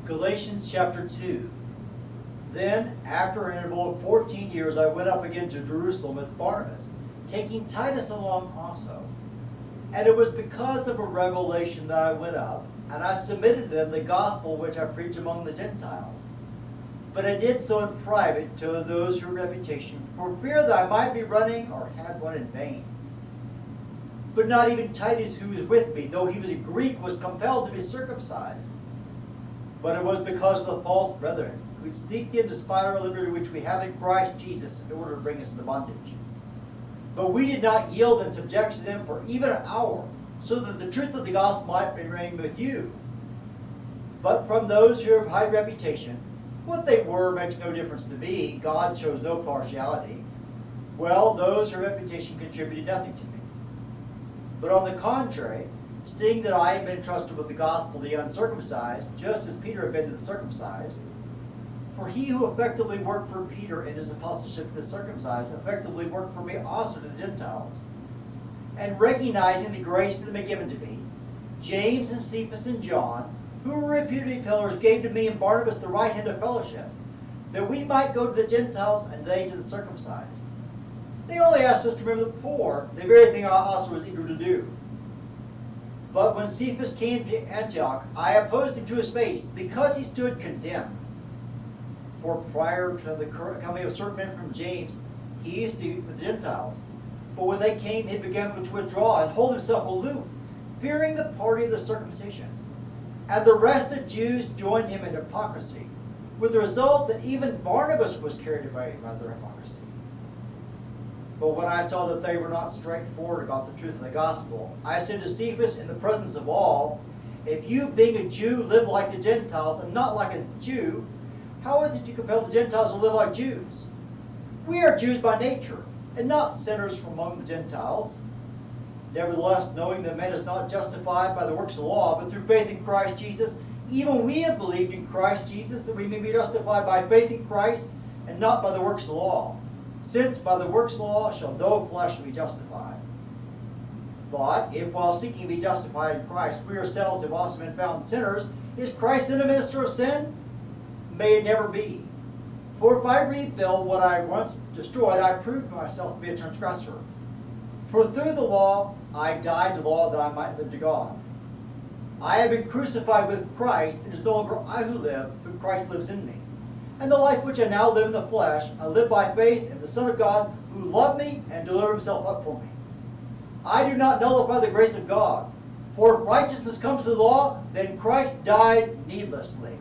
Galatians chapter 2. Then, after an interval of 14 years, I went up again to Jerusalem with Barnabas, taking Titus along also. And it was because of a revelation that I went up, and I submitted to them the gospel which I preach among the Gentiles. But I did so in private to those who had reputation, for fear that I might be running or had one in vain. But not even Titus, who was with me, though he was a Greek, was compelled to be circumcised. But it was because of the false brethren, who had sneaked in to spy our liberty which we have in Christ Jesus, in order to bring us into bondage. But we did not yield in subjection to them for even an hour, so that the truth of the gospel might remain with you. But from those who have high reputation, what they were makes no difference to me. God shows no partiality. Well, those whose reputation contributed nothing to me. But on the contrary, seeing that I have been entrusted with the gospel to the uncircumcised, just as Peter had been to the circumcised, for he who effectively worked for Peter in his apostleship to the circumcised effectively worked for me also to the Gentiles. And recognizing the grace that had been given to me, James and Cephas and John, who were reputed to be pillars, gave to me and Barnabas the right hand of fellowship, that we might go to the Gentiles and they to the circumcised. They only asked us to remember the poor, the very thing I also was eager to do. But when Cephas came to Antioch, I opposed him to his face, because he stood condemned. For prior to the coming of certain men from James, he used to eat with the Gentiles. But when they came, he began to withdraw and hold himself aloof, fearing the party of the circumcision. And the rest of the Jews joined him in hypocrisy, with the result that even Barnabas was carried away by their hypocrisy. But when I saw that they were not straightforward about the truth of the gospel, I said to Cephas in the presence of all, if you, being a Jew, live like the Gentiles and not like a Jew, how did you compel the Gentiles to live like Jews? We are Jews by nature, and not sinners from among the Gentiles. Nevertheless, knowing that man is not justified by the works of the law, but through faith in Christ Jesus, even we have believed in Christ Jesus, that we may be justified by faith in Christ, and not by the works of the law. Since by the works of the law shall no flesh be justified. But if while seeking to be justified in Christ, we ourselves have also been found sinners, is Christ then a minister of sin? May it never be. For if I rebuild what I once destroyed, I prove myself to be a transgressor. For through the law I died to the law that I might live to God. I have been crucified with Christ, and it is no longer I who live, but Christ lives in me. And the life which I now live in the flesh, I live by faith in the Son of God, who loved me and delivered himself up for me. I do not nullify the grace of God. For if righteousness comes to the law, then Christ died needlessly.